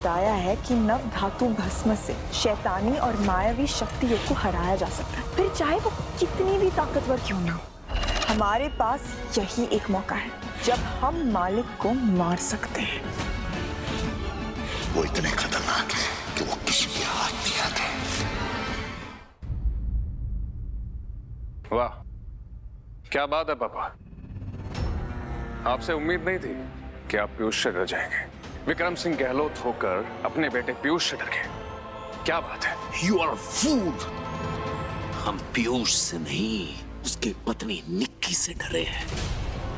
बताया है कि नव धातु भस्म से शैतानी और मायावी शक्तियों को हराया जा सकता है, फिर चाहे वो कितनी भी ताकतवर क्यों ना हो। हमारे पास यही एक मौका है जब हम मालिक को मार सकते हैं। वो इतने खतरनाक है कि वो किसी के हाथ नहीं आते। वाह, क्या बात है पापा। आपसे उम्मीद नहीं थी कि आप पीयूष से डर जाएंगे। विक्रम सिंह गहलोत होकर अपने बेटे पीयूष से डर गए। क्या बात है? You are a fool। हम पीयूष से नहीं, उसकी पत्नी निक्की से डरे हैं,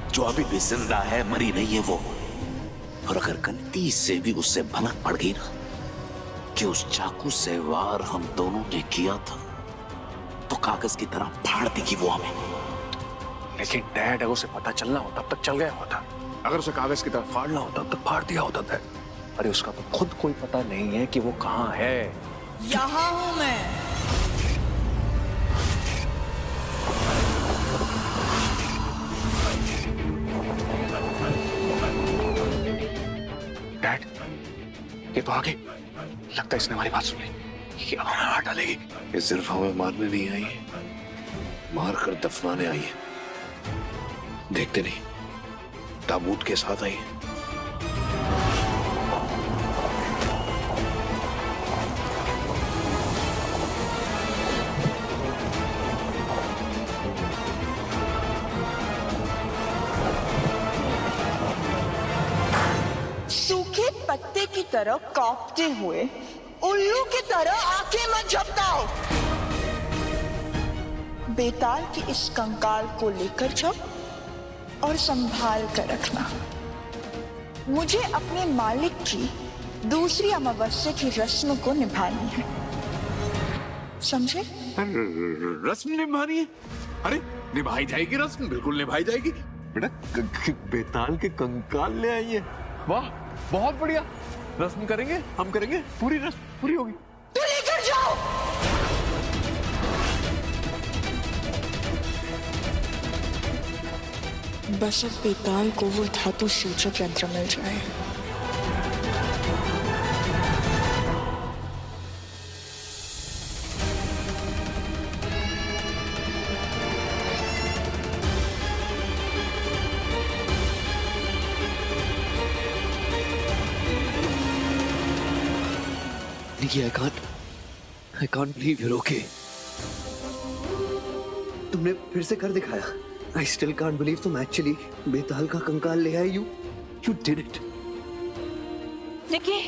जो अभी भी जिंदा है, मरी नहीं है वो। और अगर गलती से भी उससे भनक पड़ गई ना कि उस चाकू से वार हम दोनों ने किया था, तो कागज की तरह फाड़ देगी वो हमें। लेकिन डैड, अगर उसे पता चलना होता तब तक चल गया होता। अगर उसे कागज की तरह फाड़ना होता तब फाड़ दिया होता था। अरे उसका तो खुद कोई पता नहीं है कि वो कहाँ है। यहाँ हूँ मैं। डैड, ये तो आ गई। लगता है इसने हमारी बात सुन ली। ये अब हमें मार डालेगी। ये सिर्फ हमें मारने नहीं आई है, मार कर दफनाने आई है। देखते नहीं, ताबूत के साथ आई है। सूखे पत्ते की तरह कांपते हुए उल्लू की तरह आंखें मत झपकाओ। बेताल के इस कंकाल को लेकर जाओ और संभाल कर रखना। मुझे अपने मालिक की दूसरी अमावस्या की रस्म को निभानी है, समझे? रस्म निभानी है? अरे निभाई जाएगी रस्म, बिल्कुल निभाई जाएगी। बेटा बेताल के कंकाल ले आई है। वाह, बहुत बढ़िया। रस्म करेंगे, हम करेंगे, पूरी रस्म पूरी होगी। तो लेकर जाओ। बस अब बेताल को वो धातु सूचक यंत्र मिल जाए। निकी, I can't believe you're okay। तुमने फिर से कर दिखाया। I still can't believe तुम एक्चुअली बेताल का कंकाल ले आए। You did it। निकी,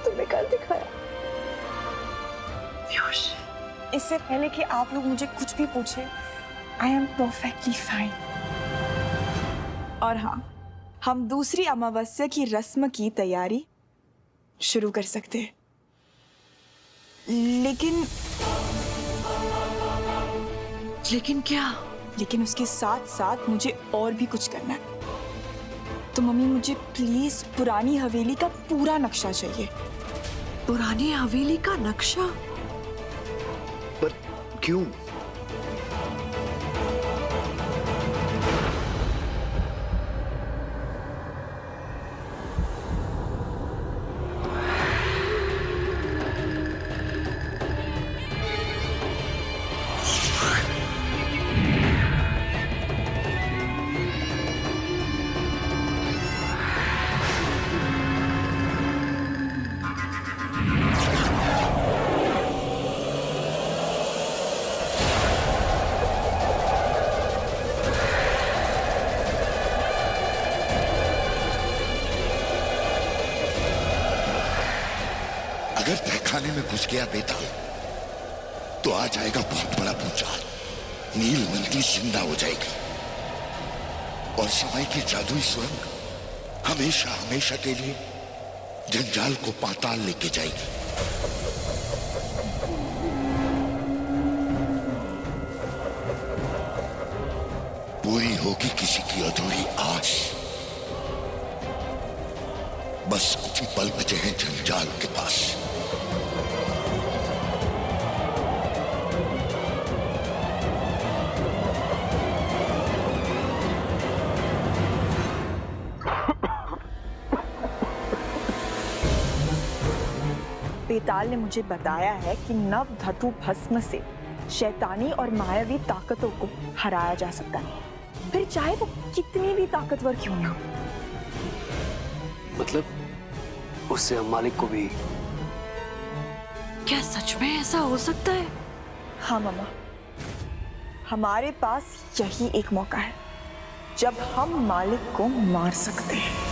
तुमने कर दिखाया। पीयूष, इससे पहले कि आप लोग मुझे कुछ भी पूछे, I am perfectly fine। और हाँ, हम दूसरी अमावस्या की रस्म की तैयारी शुरू कर सकते हैं। लेकिन क्या? लेकिन उसके साथ साथ मुझे और भी कुछ करना है। तो मम्मी, मुझे प्लीज पुरानी हवेली का पूरा नक्शा चाहिए। पुरानी हवेली का नक्शा? पर क्यों? अगर तहखाने में घुस गया बेताल, तो आ जाएगा बहुत बड़ा भूचाल। नीलमंती जिंदा हो जाएगी और समय की जादुई सुरंग हमेशा हमेशा के लिए जंजाल को पाताल लेके जाएगी। पूरी होगी किसी की अधूरी आस। बस कुछ ही पल बचे हैं जंजाल के पास। बेताल ने मुझे बताया है कि नव धातु भस्म से शैतानी और मायावी ताकतों को हराया जा सकता है, फिर चाहे वो कितनी भी ताकतवर क्यों ना हो। मतलब उससे हम मालिक को भी? क्या सच में ऐसा हो सकता है? हाँ मामा, हमारे पास यही एक मौका है जब हम मालिक को मार सकते हैं।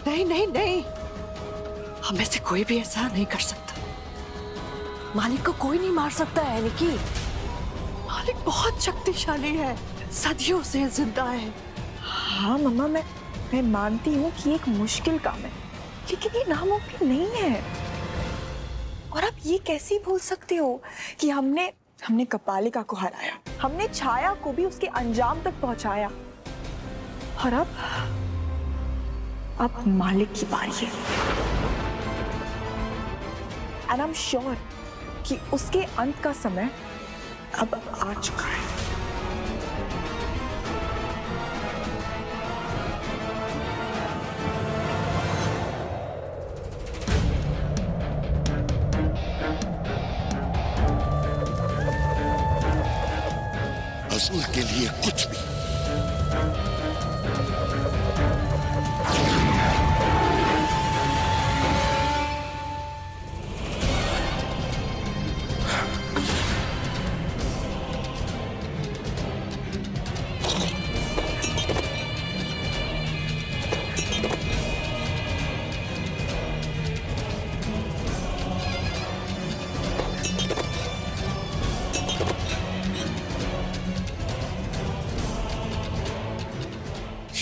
नहीं नहीं नहीं, हमें से कोई भी ऐसा नहीं कर सकता। मालिक को कोई नहीं मार सकता है निकी। मालिक बहुत शक्तिशाली है, सदियों से जिंदा है। हाँ मामा, मैं मानती हूँ कि एक मुश्किल काम है, लेकिन ये नामुमकिन नहीं है। और आप ये कैसे भूल सकते हो कि हमने कपालिका को हराया, हमने छाया को भी उसके अंजाम तक पहुंचाया, और अब मालिक की बारी है। एंड आई एम श्योर कि उसके अंत का समय अब आ चुका है। असूल के लिए कुछ भी।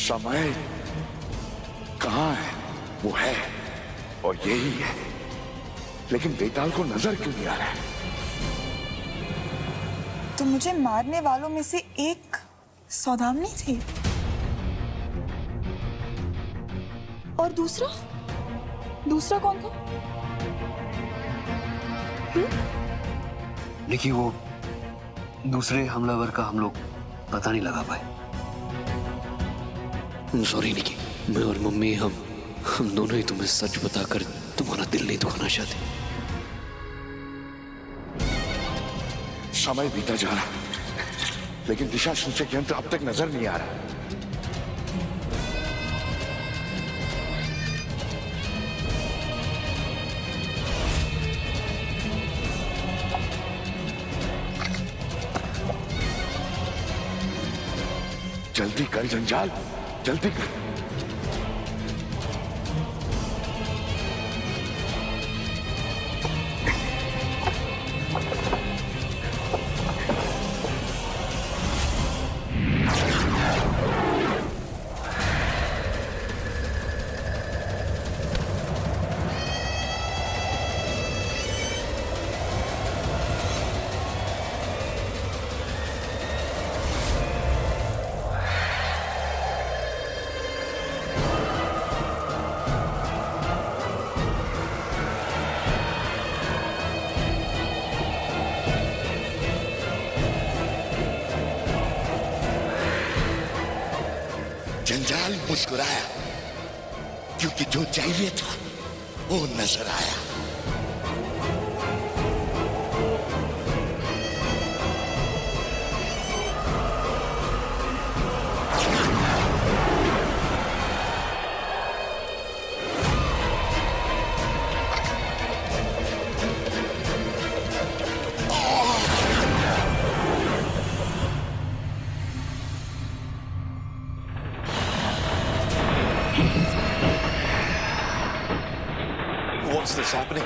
समय कहाँ है? वो है और यही है, लेकिन बेताल को नजर क्यों नहीं आ रहा है? तो मुझे मारने वालों में से एक सौदामिनी थी, और दूसरा कौन था? निकी, वो दूसरे हमलावर का हम लोग पता नहीं लगा पाए। सॉरी निकी, मैं और मम्मी हम दोनों ही तुम्हें सच बताकर तुम्हारा दिल नहीं दुखाना चाहते। समय बीता जा रहा, लेकिन दिशा सूचक यंत्र अब तक नजर नहीं आ रहा। जल्दी कर जंजाल, जल्दी कर। जंजाल मुस्कुराया क्योंकि जो चाहिए था वो नजर आया। What's this happening?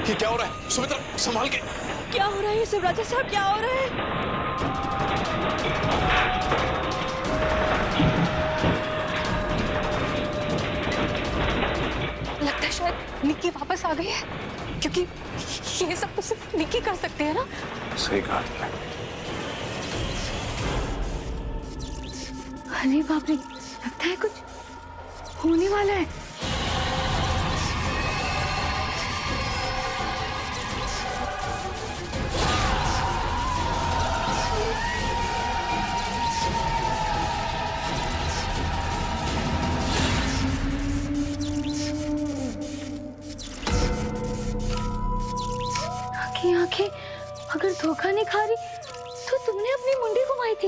ये क्या हो रहा है? सुमित्रा, संभाल के। क्या हो रहा है शिवराजा साहब, क्या हो रहा है? लगता है शायद निक्की वापस आ गई है, क्योंकि ये सब तो सिर्फ निक्की कर सकते हैं ना। सही कहा तुमने। अरे बाप रे, लगता है कुछ होने वाला है। तुम्हारी आंखें अगर धोखा नहीं खा रही तो तुमने अपनी मुंडी घुमाई थी।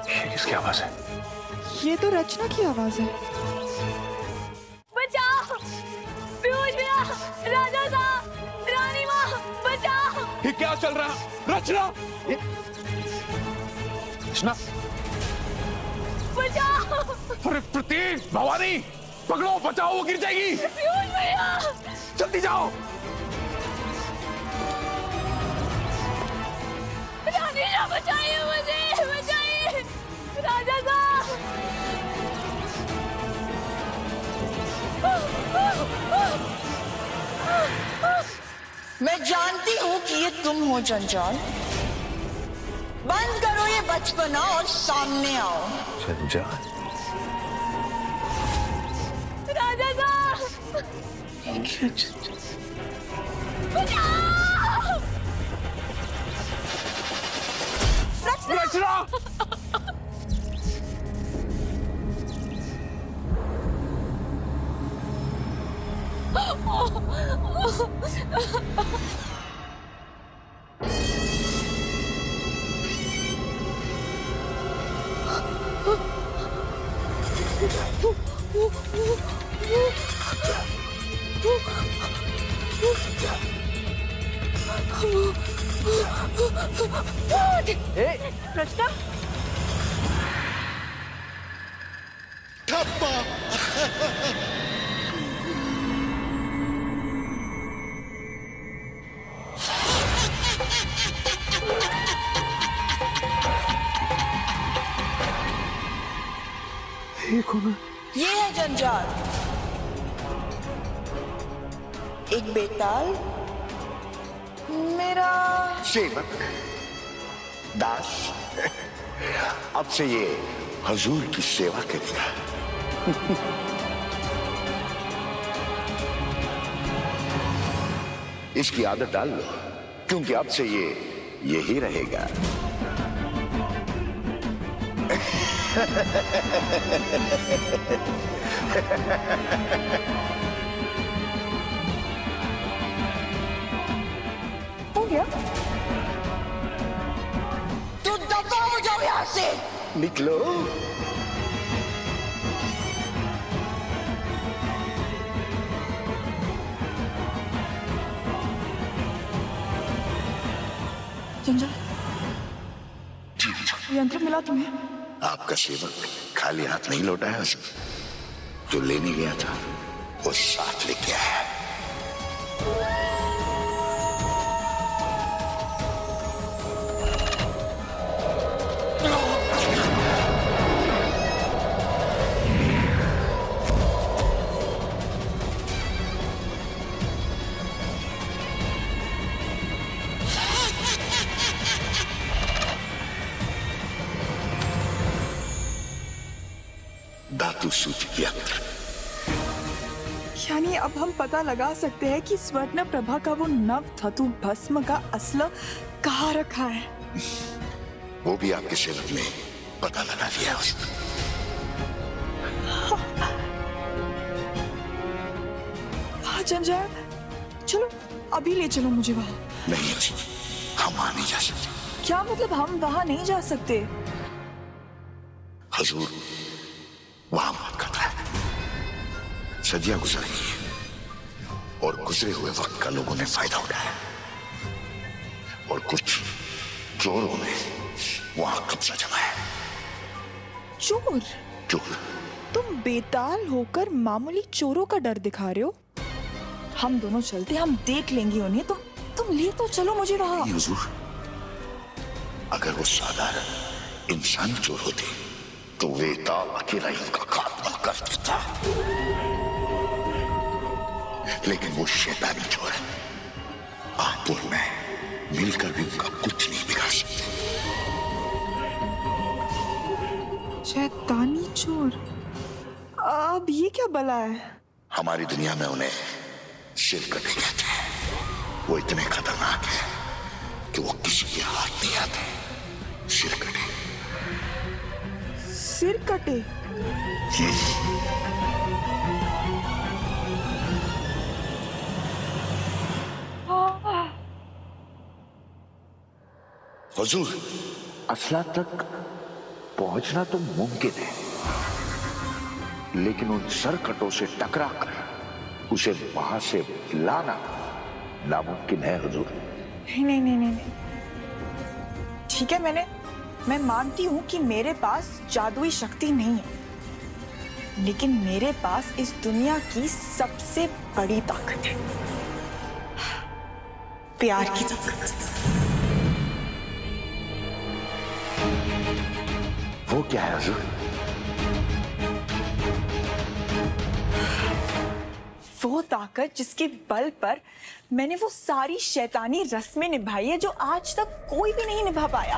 ये किसकी आवाज है? ये तो रचना की आवाज है। बचाओ! पीयूष भैया! राजा साहब! रानी माँ! बचाओ! ये क्या चल रहा है? रचना! रचना! बचाओ! अरे प्रतीक, भवानी, पकड़ो, बचाओ, वो गिर जाएगी। पीयूष भैया! जल्दी जाओ। रानी माँ बचाइए मुझे! बचाइए! राजा साहब! मैं जानती हूँ कि ये तुम हो जंजाल। बंद करो ये बचपना और सामने आओ। जंजाल? राजा साहब! बचाओ! रचना! रचना! ये है जंजाल, एक बेताल, मेरा सेवक, दास। अब से ये हजूर की सेवा करेगा। इसकी आदत डाल लो, क्योंकि अब से ये यही रहेगा। हो गया। तो दफा हो जाओ यहाँ से। निकलो। जंजाल, यंत्र मिला तुम्हें? आपका सेवक खाली हाथ नहीं लौटा है। जो लेने गया था वो साथ लेके आया। धातु सूचक यंत्र। यानी अब हम पता लगा सकते हैं कि स्वर्ण प्रभा का वो नव धातु भस्म का असला कहाँ रखा है। वो भी आपके सेवक ने पता लगा लिया उसने। हाँ जंजाल, चलो अभी ले चलो मुझे वहां। नहीं हम वहां नहीं जा सकते। क्या मतलब हम वहां नहीं जा सकते? हजूर, वहां मौत खतरा है। सदियां गुजर गई हैं और गुजरे हुए वक्त का लोगों ने फायदा उठाया और कुछ चोरों ने वहां कब्जा जमाया। चोर? चोर? तुम बेताल होकर मामूली चोरों का डर दिखा रहे हो? हम दोनों चलते, हम देख लेंगे उन्हें। तुम ले तो चलो मुझे वहां। हुजूर, अगर वो साधारण इंसानी चोर होते तो वेताल अकेला इनका खात्मा कर देता, लेकिन वो शैतानी चोर है। आप और मैं मिलकर भी उनका कुछ नहीं बिगाड़ सकते। शैतानी चोर? अब ये क्या बला है? हमारी दुनिया में उन्हें सिरकटे कहते हैं। वो इतने खतरनाक है कि वो किसी के हाथ नहीं आते। सिरकटे। सिर कटे? हुजूर, असला तक पहुंचना तो मुमकिन है, लेकिन उन सरकटों से टकरा कर उसे वहां से लाना नामुमकिन है हुजूर। नहीं नहीं नहीं नहीं, ठीक है, मैं मानती हूँ कि मेरे पास जादुई शक्ति नहीं है, लेकिन मेरे पास इस दुनिया की सबसे बड़ी ताकत है, प्यार की ताकत। वो क्या है हुजूर? वो ताकत जिसके बल पर मैंने वो सारी शैतानी रस्में निभाई है जो आज तक कोई भी नहीं निभा पाया।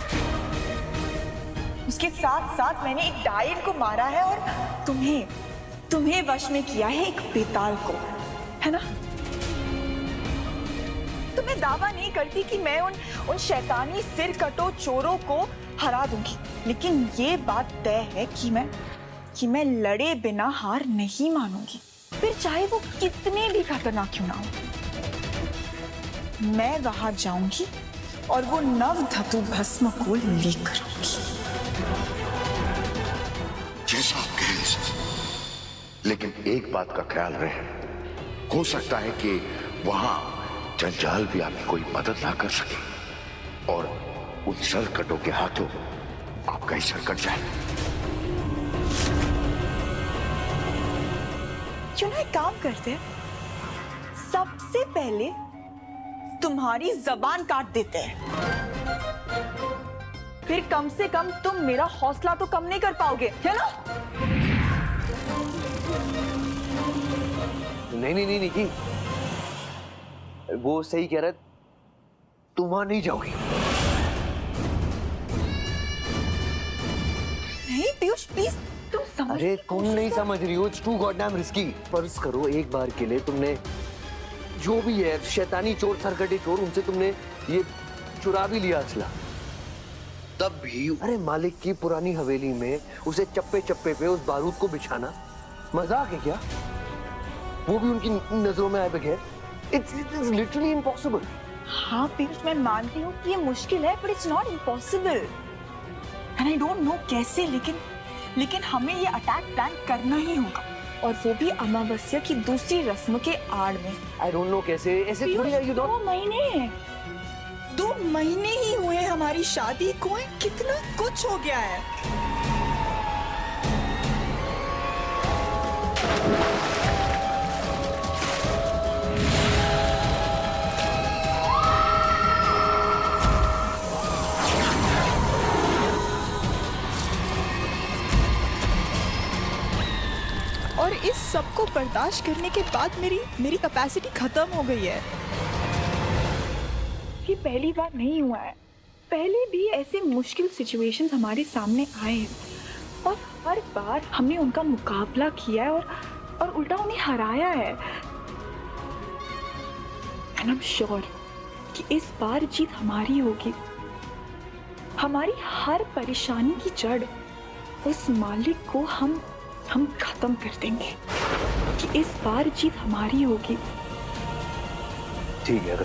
उसके साथ साथ मैंने एक डायन को मारा है और तुम्हें वश में किया है, एक बेताल को, है ना? तो मैं दावा नहीं करती कि मैं उन शैतानी सिरकटों चोरों को हरा दूंगी, लेकिन ये बात तय है कि मैं लड़े बिना हार नहीं मानूंगी, फिर चाहे वो कितने भी खतरनाक क्यों ना हो। मैं वहां जाऊंगी और वो नव धातु भस्म को लेकर आऊंगी। जैसा आप कहें, लेकिन एक बात का ख्याल रहे, हो सकता है कि वहां जंजाल भी आपकी कोई मदद ना कर सके और उन सरकटों के हाथों आपका ही सर कट जाए। क्यों ना एक काम करते हैं, सबसे पहले तुम्हारी जबान काट देते हैं, फिर कम से कम तुम मेरा हौसला तो कम नहीं कर पाओगे, है ना? नहीं नहीं नहीं निकी, वो सही कह रहा है, तुम वहां नहीं जाओगी। नहीं पीयूष प्लीज, तुम समझ। अरे तुम नहीं समझ रही हो, इट्स टू गॉडडैम रिस्की। फर्ज करो एक बार के लिए तुमने जो भी है शैतानी चोर सरकटे चोर, उनसे तुमने ये चुरा भी लिया असला, तब भी अरे मालिक की पुरानी हवेली में उसे चप्पे चप्पे पे उस बारूद को बिछाना मजाक है क्या? वो भी उनकी नजरों में आए बगैर? It's literally impossible. हाँ पीयूष, मैं मानती हूँ कि ये मुश्किल है, but it's not impossible. And I don't know कैसे, लेकिन हमें ये अटैक प्लान करना ही होगा, और वो भी अमावस्या की दूसरी रस्म के आड़ में। आई डोंट नो कैसे, ऐसे थोड़ी है। 2 महीने ही हुए हमारी शादी को, कितना कुछ हो गया है। और इस सब को बर्दाश्त करने के बाद मेरी कैपेसिटी खत्म हो गई है। ये पहली बार नहीं हुआ है, पहले भी ऐसे मुश्किल सिचुएशंस हमारे सामने आए हैं और हर बार हमने उनका मुकाबला किया है और उल्टा उन्हें हराया है। एंड आई एम श्योर कि इस बार जीत हमारी होगी। हमारी हर परेशानी की जड़, उस मालिक को हम खत्म कर देंगे, कि इस बार जीत हमारी होगी। ठीक है, अगर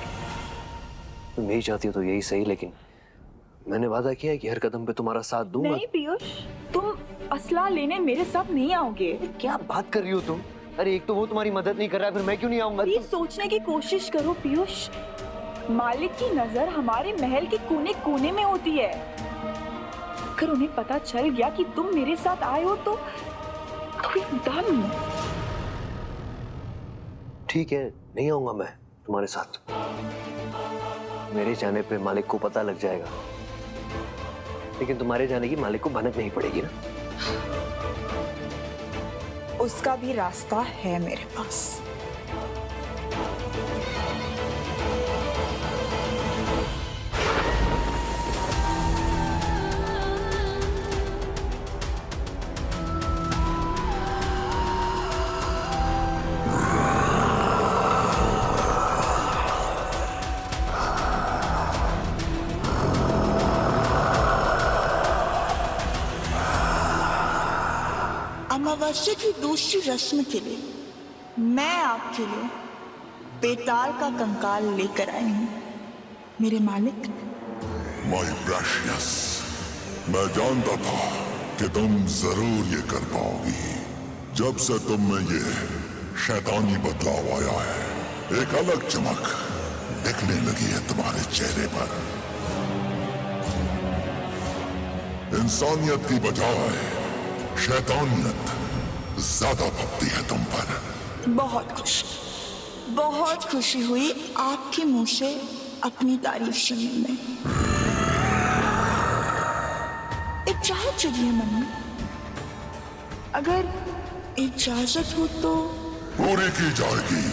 तुम यही चाहती हो तो यही सही, लेकिन मैंने वादा किया है कि हर कदम पे तुम्हारा साथ दूंगा। नहीं पीयूष, तुम असला लेने मेरे साथ नहीं आओगे। क्या बात कर रही हो तुम? अरे एक तो वो तुम्हारी मदद नहीं कर रहा है, फिर मैं क्यों नहीं आऊंगा? प्लीज सोचने की कोशिश करो पीयूष, मालिक की नजर हमारे महल के कोने कोने में होती है। अगर उन्हें पता चल गया कि तुम मेरे साथ आए हो तो दम। ठीक है, नहीं आऊंगा मैं तुम्हारे साथ। मेरे जाने पे मालिक को पता लग जाएगा, लेकिन तुम्हारे जाने की मालिक को भनक नहीं पड़ेगी ना? उसका भी रास्ता है मेरे पास। अमावस्या की दूसरी रस्म के लिए मैं आपके लिए बेताल का कंकाल लेकर आई हूँ मेरे मालिक। माय प्रेशियस, मैं जानता था कि तुम जरूर ये कर पाओगी। जब से तुम में ये शैतानी बदलाव आया है, एक अलग चमक दिखने लगी है तुम्हारे चेहरे पर। इंसानियत की बजाय शैतानियत ज्यादा भपती है तुम पर। बहुत खुशी हुई आपके मुंह से अपनी तारीफ सुनने में। इजाजत चाहिए मन में, अगर इजाजत हो तो पूरी की जाएगी।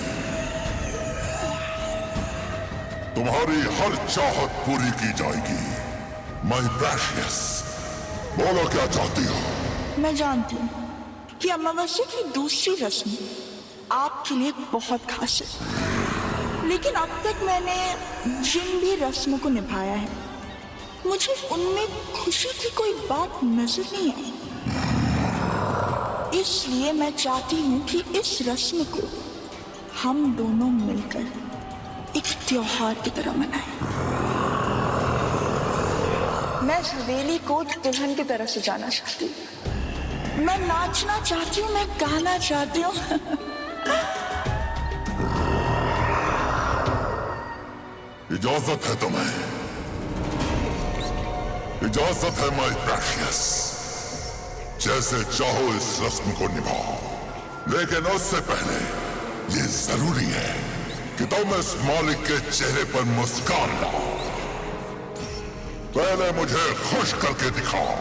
तुम्हारी हर चाहत पूरी की जाएगी। माय प्रेशियस, बोलो क्या चाहती हो? मैं जानती हूँ कि अमावस्या की दूसरी रस्म आपके लिए बहुत खास है, लेकिन अब तक मैंने जिन भी रस्मों को निभाया है, मुझे उनमें खुशी की कोई बात नजर नहीं आई। इसलिए मैं चाहती हूँ कि इस रस्म को हम दोनों मिलकर एक त्योहार की तरह मनाएं। मैं इस हवेली को दुल्हन की तरह से जाना चाहती हूँ। मैं नाचना चाहती हूँ, मैं गाना चाहती हूँ। इजाजत है तुम्हें, इजाजत है माय प्रेशियस। जैसे चाहो इस रस्म को निभाओ, लेकिन उससे पहले ये जरूरी है कि तुम इस मालिक के चेहरे पर मुस्कान लाओ। पहले मुझे खुश करके दिखाओ।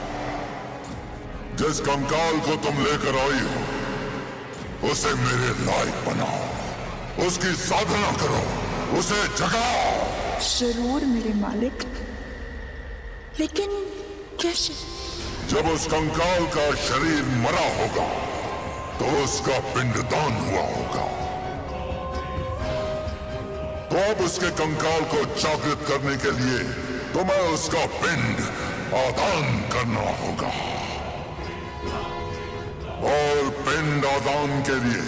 जिस कंकाल को तुम लेकर आई हो, उसे मेरे लायक बनाओ, उसकी साधना करो, उसे जगाओ। जरूर मेरे मालिक, लेकिन कैसे? जब उस कंकाल का शरीर मरा होगा तो उसका पिंडदान हुआ होगा। तो अब उसके कंकाल को जागृत करने के लिए तुम्हें उसका पिंड आदान करना होगा। और पिंड आदान के लिए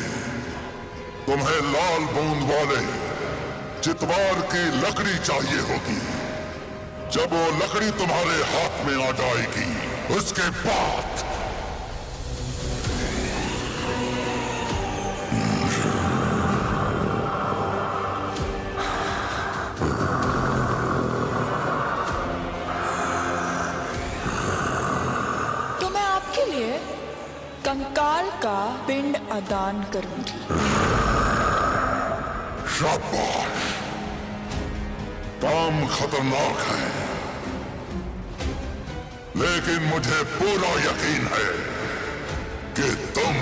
तुम्हें लाल बूंद वाले चितवार की लकड़ी चाहिए होगी। जब वो लकड़ी तुम्हारे हाथ में आ जाएगी, उसके बाद तो मैं आपके लिए कंकाल का पिंड आदान करूंगी। शाबाश, काम खतरनाक है, लेकिन मुझे पूरा यकीन है कि तुम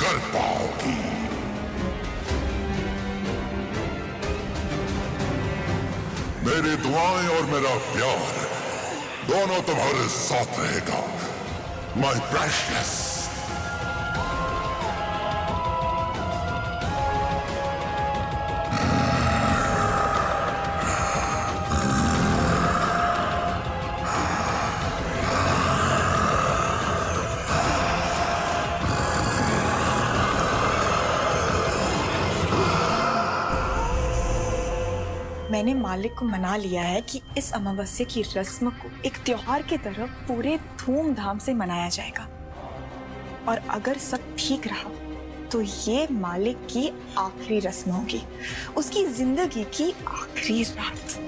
कर पाओगी। मेरी दुआएं और मेरा प्यार दोनों तुम्हारे साथ रहेगा, माय प्रेशियस। मैंने मालिक को मना लिया है कि इस अमावस्या की रस्म को एक त्योहार की तरह पूरे धूमधाम से मनाया जाएगा। और अगर सब ठीक रहा तो ये मालिक की आखिरी रस्म होगी, उसकी जिंदगी की आखिरी रात।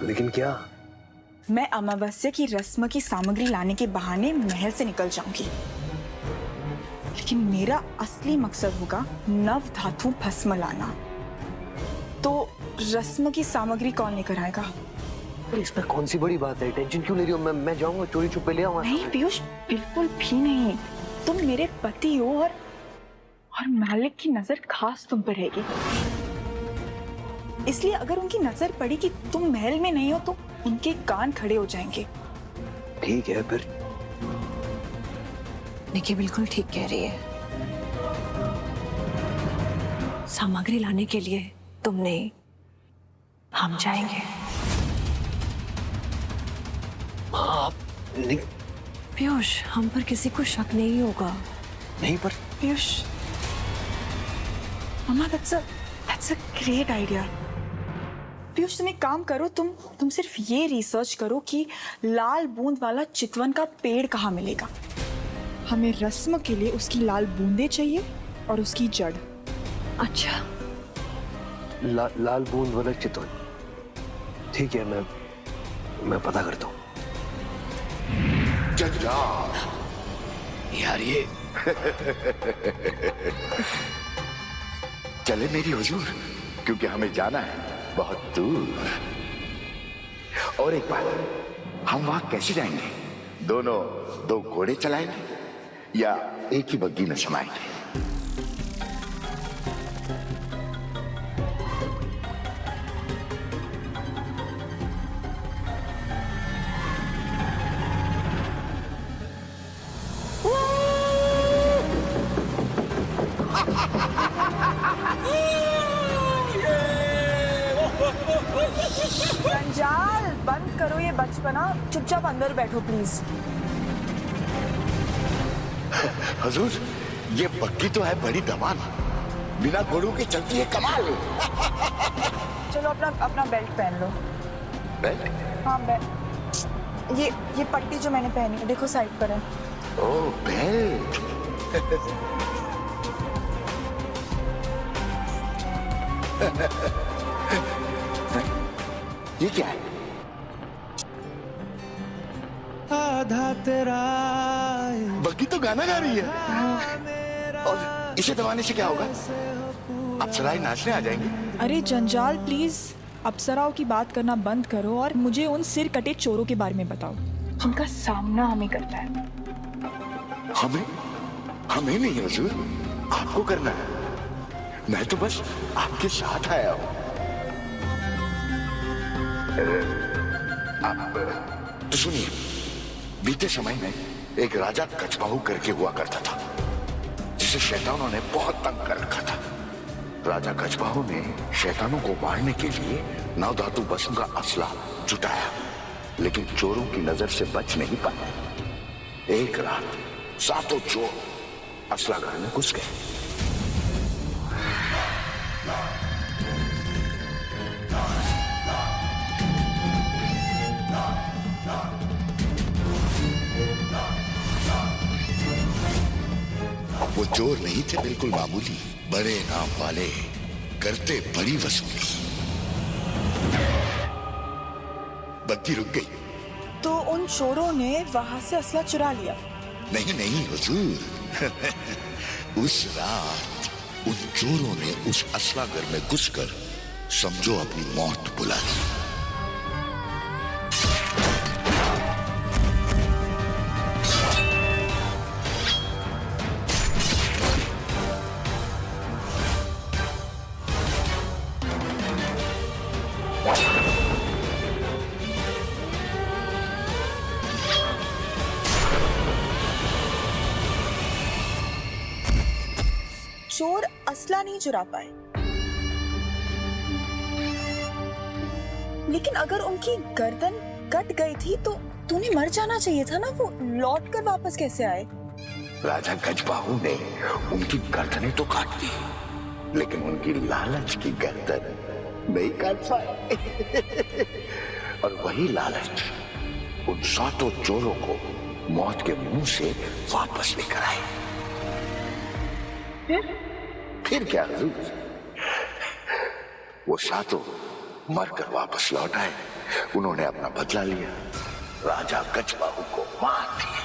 लेकिन क्या? मैं अमावस्या की रस्म की सामग्री लाने के बहाने महल से निकल जाऊंगी, लेकिन मेरा असली मकसद होगा नव धातु भस्म लाना। तो रस्म की सामग्री कौन लेकर आएगा? इसमें कौन सी बड़ी बात है? टेंशन क्यों ले रही हो? मैं जाऊंगा, चोरी छुपे ले आऊंगा। नहीं पीयूष, बिल्कुल भी नहीं। तुम मेरे पति हो और मालिक की नजर खास तुम पर रहेगी। इसलिए अगर उनकी नजर पड़ी कि तुम महल में नहीं हो तो उनके कान खड़े हो जाएंगे। ठीक है फिर। निकी बिल्कुल ठीक कह रही है। सामग्री लाने के लिए तुम नहीं, हम जाएंगे। हाँ नहीं, पीयूष, हम पर किसी को शक नहीं होगा। नहीं पर पीयूष, मम्मा that's a great idea. Piyush, तुम एक काम करो, तुम सिर्फ ये रिसर्च करो कि लाल बूंद वाला चितवन का पेड़ कहाँ मिलेगा। हमें रस्म के लिए उसकी लाल बूंदें चाहिए और उसकी जड़। अच्छा, लाल बूंद वाला चितवन, ठीक है, मैं पता करता हूँ। यार ये चले मेरी हुजूर, क्योंकि हमें जाना है बहुत दूर। और एक बात, हम वहां कैसे जाएंगे? दोनों दो घोड़े चलाएंगे या एक ही बग्गी में समाएंगे? जंजाल बंद करो ये बचपना, चुपचाप अंदर बैठो प्लीज। हुजूर, ये बग्गी तो है बड़ी धमाल, बिना घोड़ों के चलती है कमाल। चलो अपना बेल्ट पहन लो। बेल्ट? हाँ बेल्ट, ये पट्टी जो मैंने पहनी है देखो साइड पर है। ओह बेल्ट। ये क्या है? आधा तेरा बग्गी तो गाना गा रही है। और इसे दबाने से क्या होगा? अप्सराएं नाचने आ जाएंगी। अरे जंजाल प्लीज, अप्सराओं की बात करना बंद करो और मुझे उन सिर कटे चोरों के बारे में बताओ जिनका सामना हमें करना है। हमें नहीं हुजूर, आपको करना है। मैं तो बस आपके साथ आया हूं। आप तो सुनिए, बीते समय में एक राजा कचबाहू करके हुआ करता था, जिसे शैतानों ने बहुत तंग कर रखा था। राजा कचबाहू ने शैतानों को मारने के लिए नवधातु भस्म का असला जुटाया, लेकिन चोरों की नजर से बच नहीं पाए। एक रात 7 चोर असला घर में घुस गए। वो चोर नहीं थे बिल्कुल मामूली, बड़े नाम वाले, करते बड़ी वसूली। बग्गी रुक गई तो उन चोरों ने वहां से असला चुरा लिया? नहीं हुजूर। उस रात उन चोरों ने उस असला घर में घुसकर समझो अपनी मौत बुला ली। चोर असला नहीं चुरा पाए, लेकिन अगर उनकी गर्दन कट गई थी तो तूने मर जाना चाहिए था ना। वो लौट कर वापस कैसे आए? राजा गजबाहू ने उनकी गर्दनें तो काट दी, लेकिन उनकी लालच की गर्दन नहीं काट पाए। और वही लालच उन 7 चोरों को मौत के मुंह से वापस लेकर आए। फिर क्या हुआ? वो 7 मरकर वापस लौट आए। उन्होंने अपना बदला लिया, राजा गजबाहू को मार दिया,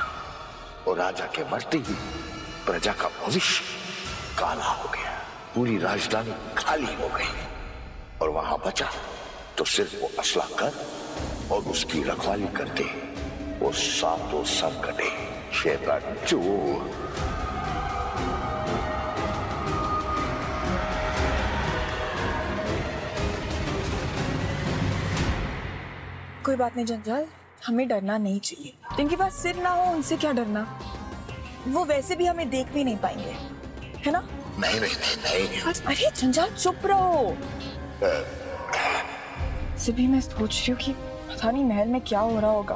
और राजा के मरते ही प्रजा का भविष्य काला हो गया। पूरी राजधानी खाली हो गई, और वहां बचा तो सिर्फ वो असला कर और उसकी रखवाली करते वो 7 सरकटे शैतान चोर। कोई बात नहीं जंजाल, हमें डरना नहीं चाहिए। जिनके पास सिर ना हो उनसे क्या डरना? वो वैसे भी हमें देख भी नहीं पाएंगे, है ना? नहीं। अरे जंजाल चुप रहो। भी मैं सोच रही हूँ कि पता नहीं महल में क्या हो रहा होगा।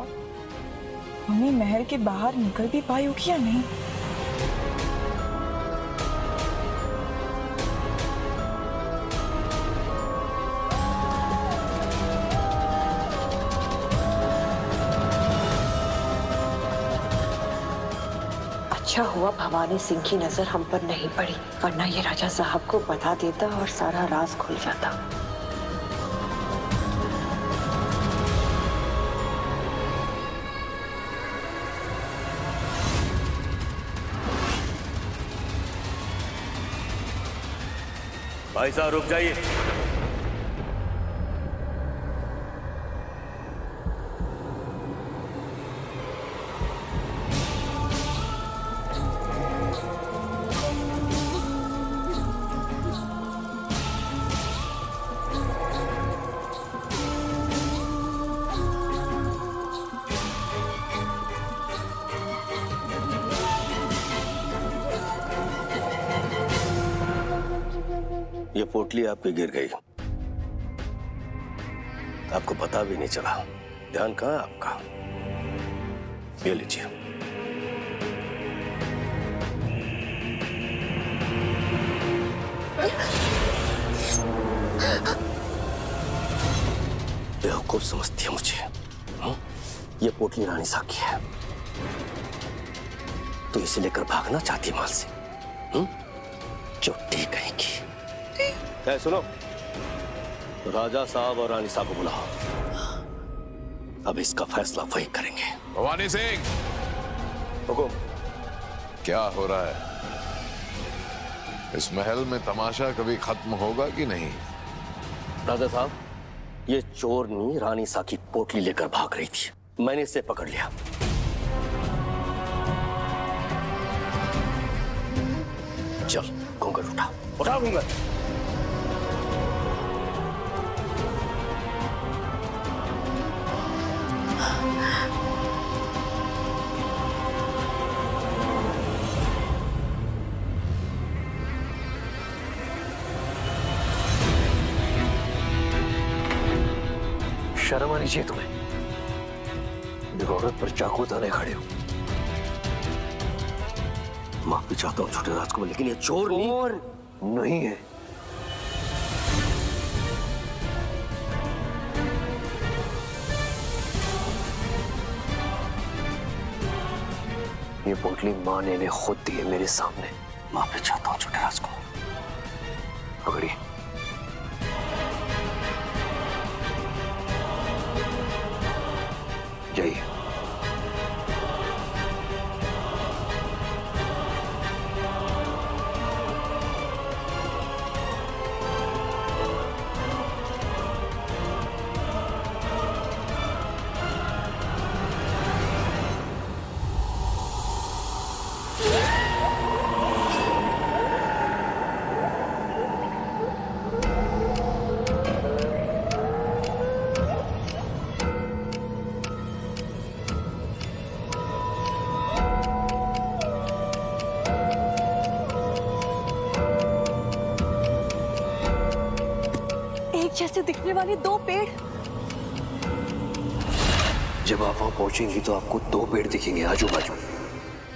मम्मी महल के बाहर निकल भी पाई होगी या नहीं? अच्छा हुआ भवानी सिंह की नजर हम पर नहीं पड़ी, वरना ये राजा साहब को बता देता और सारा राज खुल जाता। भाई साहब रुक जाइए। ये पोटली आपकी गिर गई, आपको पता भी नहीं चला। ध्यान कहाँ है आपका? ये लीजिए। बेवकूफ समझती है मुझे। ये पोटली रानी साहब की है, तो इसे लेकर भागना चाहती माल से। चुट्टी कहेगी। सुनो, राजा साहब और रानी साहब को बुलाओ, अब इसका फैसला वही करेंगे। भवानी सिंह, हुकुम। क्या हो रहा है? इस महल में तमाशा कभी खत्म होगा कि नहीं? राजा साहब, ये चोरनी रानी साहब की पोटली लेकर भाग रही थी, मैंने इसे पकड़ लिया। चल घूंघट उठा, उठा घूंघट। शर्म आनी चाहिए तुम्हें, एक औरत पर चाकू ताने खड़े हो। माफी चाहता हूं छोटे राज को, लेकिन ये चोर नहीं है। ये पोटली मां ने खुद दी है मेरे सामने। माफी चाहता हूं छोटे राज को, पकड़िए। जाइए। जैसे दिखने वाले दो पेड़। जब आप वहां पहुंचेंगी तो आपको दो पेड़ दिखेंगे आजू बाजू,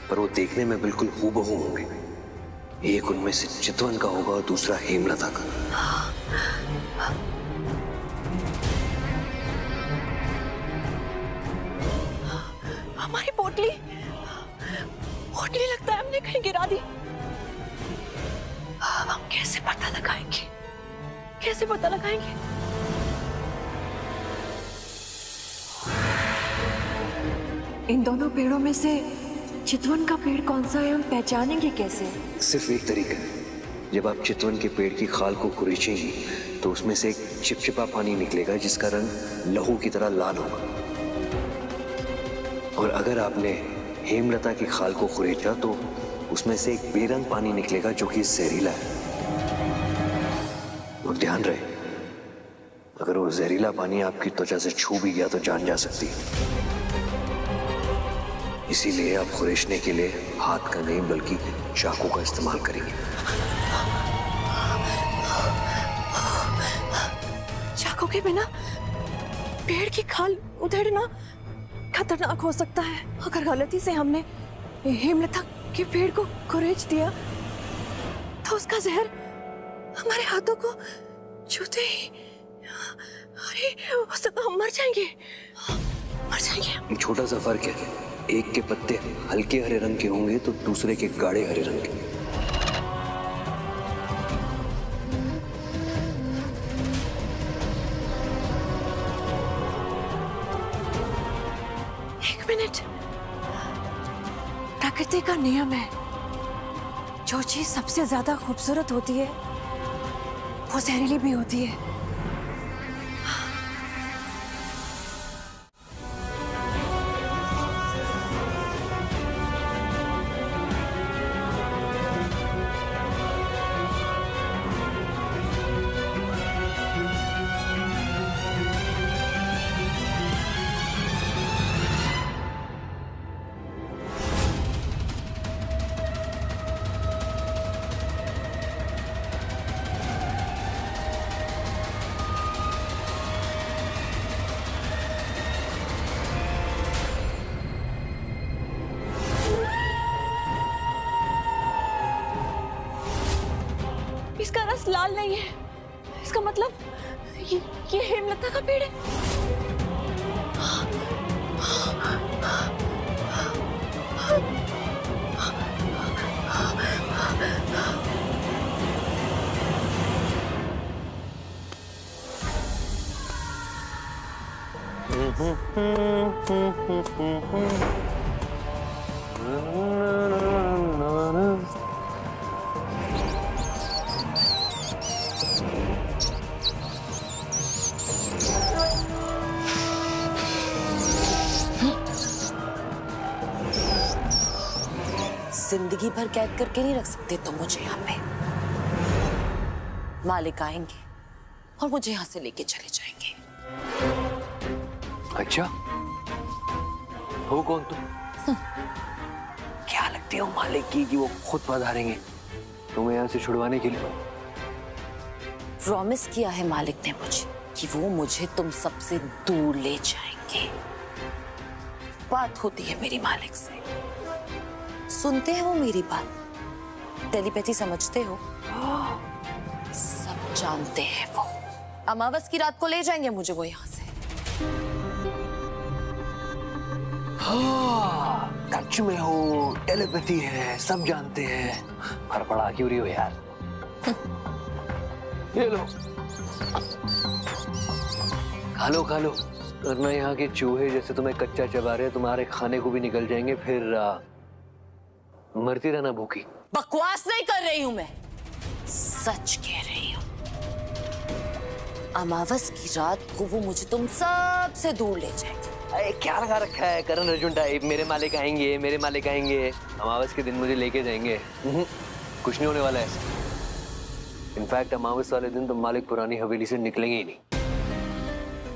पर वो देखने में बिल्कुल हूबहू होंगे। एक उनमें से चितवन का होगा और दूसरा हेमलता का। हमारी पोटली लगता है हमने कहीं गिरा दी। हम कैसे पता लगाएंगे? कैसे पता लगाएंगे? इन दोनों पेड़ों में से चितवन का पेड़ कौन सा है, हम पहचानेंगे कैसे? सिर्फ एक तरीका है। जब आप चितवन के पेड़ की खाल को कुरेचेंगी तो उसमें से एक चिपचिपा पानी निकलेगा जिसका रंग लहू की तरह लाल होगा। और अगर आपने हेमलता की खाल को कुरेचा तो उसमें से एक बेरंग पानी निकलेगा जो कि जहरीला है। और ध्यान रहे, अगर वो जहरीला पानी आपकी त्वचा से छू भी गया तो जान जा सकती है। इसीलिए आप खुरेशने के लिए हाथ का नहीं बल्कि चाकू का इस्तेमाल करेंगे। चाकू के बिना पेड़ की खाल उधेड़ना खतरनाक हो सकता है। अगर गलती से हमने हेमलता के पेड़ को कुरेद दिया तो उसका जहर हमारे हाथों को छूते ही, अरे उस समय हम मर जाएंगे, मर जाएंगे। छोटा सा फर्क है, एक के पत्ते हल्के हरे रंग के होंगे तो दूसरे के गाढ़े हरे रंग के। एक मिनट, प्रकृति का नियम है, जो चीज सबसे ज्यादा खूबसूरत होती है वो जहरीली भी होती है। इसका रस लाल नहीं है, इसका मतलब ये हेमलता का पेड़ है। जिंदगी भर कैद करके नहीं रख सकते तुम मुझे यहाँ पे। मालिक आएंगे और मुझे यहाँ से लेके चले जाएंगे। अच्छा, हो कौन तुम? क्या लगती हो मालिक की कि वो खुद पधारेंगे तुम्हें यहाँ से छुड़वाने के लिए? प्रॉमिस किया है मालिक ने मुझे कि वो मुझे तुम सबसे दूर ले जाएंगे। बात होती है मेरी मालिक से, सुनते हैं वो मेरी बात, टेलीपैथी समझते हो, सब जानते हैं वो। अमावस की रात को ले जाएंगे मुझे वो यहाँ से। हाँ, टच में हो, टेलीपैथी है, सब जानते हैं। फड़फड़ा क्यों रही हो यार? ये लो, खा लो खा लो, वरना यहाँ के चूहे जैसे तुम्हें कच्चा चबा रहे तुम्हारे खाने को भी निकल जाएंगे, फिर मरती रहना भूखी। बकवास नहीं कर रही हूं मैं, सच कह रही हूं। अमावस की रात को वो मुझे तुम सबसे दूर ले जाएंगे। अरे क्या लगा रखा है करण अर्जुन टाइप, मेरे मालिक आएंगे, मेरे मालिक आएंगे, अमावस के दिन मुझे लेके जाएंगे। कुछ नहीं होने वाला है। इनफैक्ट अमावस वाले दिन तो मालिक पुरानी हवेली से निकलेंगे ही नहीं।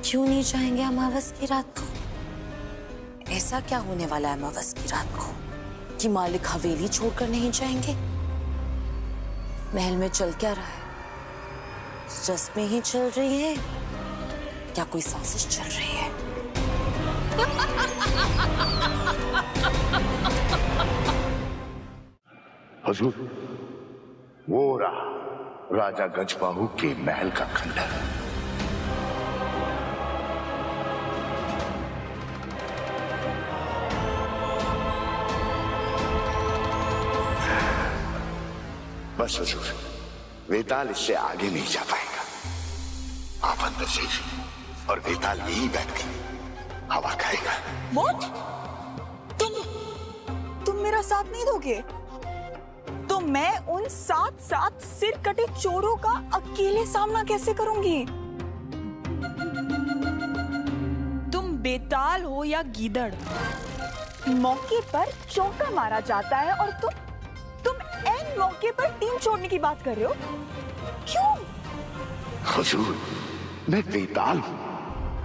क्यों नहीं जाएंगे अमावस की रात को? ऐसा क्या होने वाला है अमावस की रात को कि मालिक हवेली छोड़कर नहीं जाएंगे? महल में चल क्या रहा है? रस्में ही चल रही है या कोई साजिश चल रही है? हुजूर, वो रहा राजा गजबाहू के महल का खंडर। बस हुजूर, वेताल इससे आगे नहीं जा पाएगा। आप अंदर जाइए और वेताल यहीं बैठ कर हवा खाएगा। What? तुम मेरा साथ नहीं दोगे तो मैं उन 7 सिर कटे चोरों का अकेले सामना कैसे करूंगी? तुम बेताल हो या गीदड़, मौके पर चौका मारा जाता है और तुम एन मौके पर टीम छोड़ने की बात कर रहे हो। क्यों? हुजूर, मैं वेताल हूं,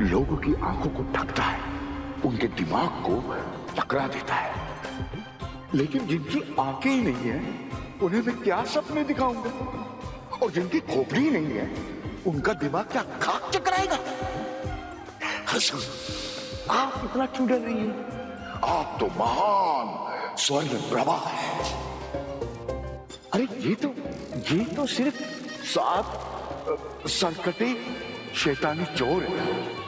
लोगों की आंखों को ढकता है, उनके दिमाग को पकड़ा देता है, लेकिन जिनकी आंखें ही नहीं है उन्हें मैं क्या सपने दिखाऊंगा, और जिनकी खोपड़ी ही नहीं है उनका दिमाग क्या खाक चकराएगा। हुजूर, आप इतना क्यों डर रही हैं? आप तो महान स्वर्ण प्रभा है। अरे ये तो सिर्फ 7 सरकटे शैतानी चोर है।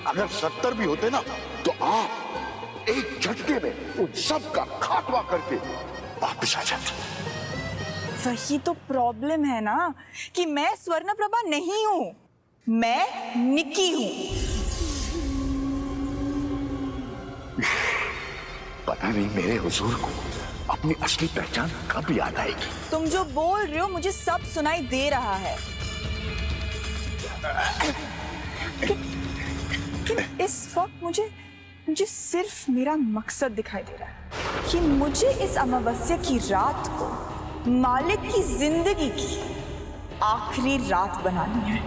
अगर 70 भी होते ना तो आप एक झटके में उन सब का खात्मा करके वापस आ जाते। वही तो प्रॉब्लम है ना कि मैं स्वर्णप्रभा नहीं हूं, मैं निक्की हूं। पता नहीं मेरे हुजूर को अपनी असली पहचान कब याद आएगी। तुम जो बोल रहे हो मुझे सब सुनाई दे रहा है, लेकिन इस वक्त मुझे सिर्फ मेरा मकसद दिखाई दे रहा है कि मुझे इस अमावस्या की रात को मालिक की जिंदगी की आखिरी रात बनानी है।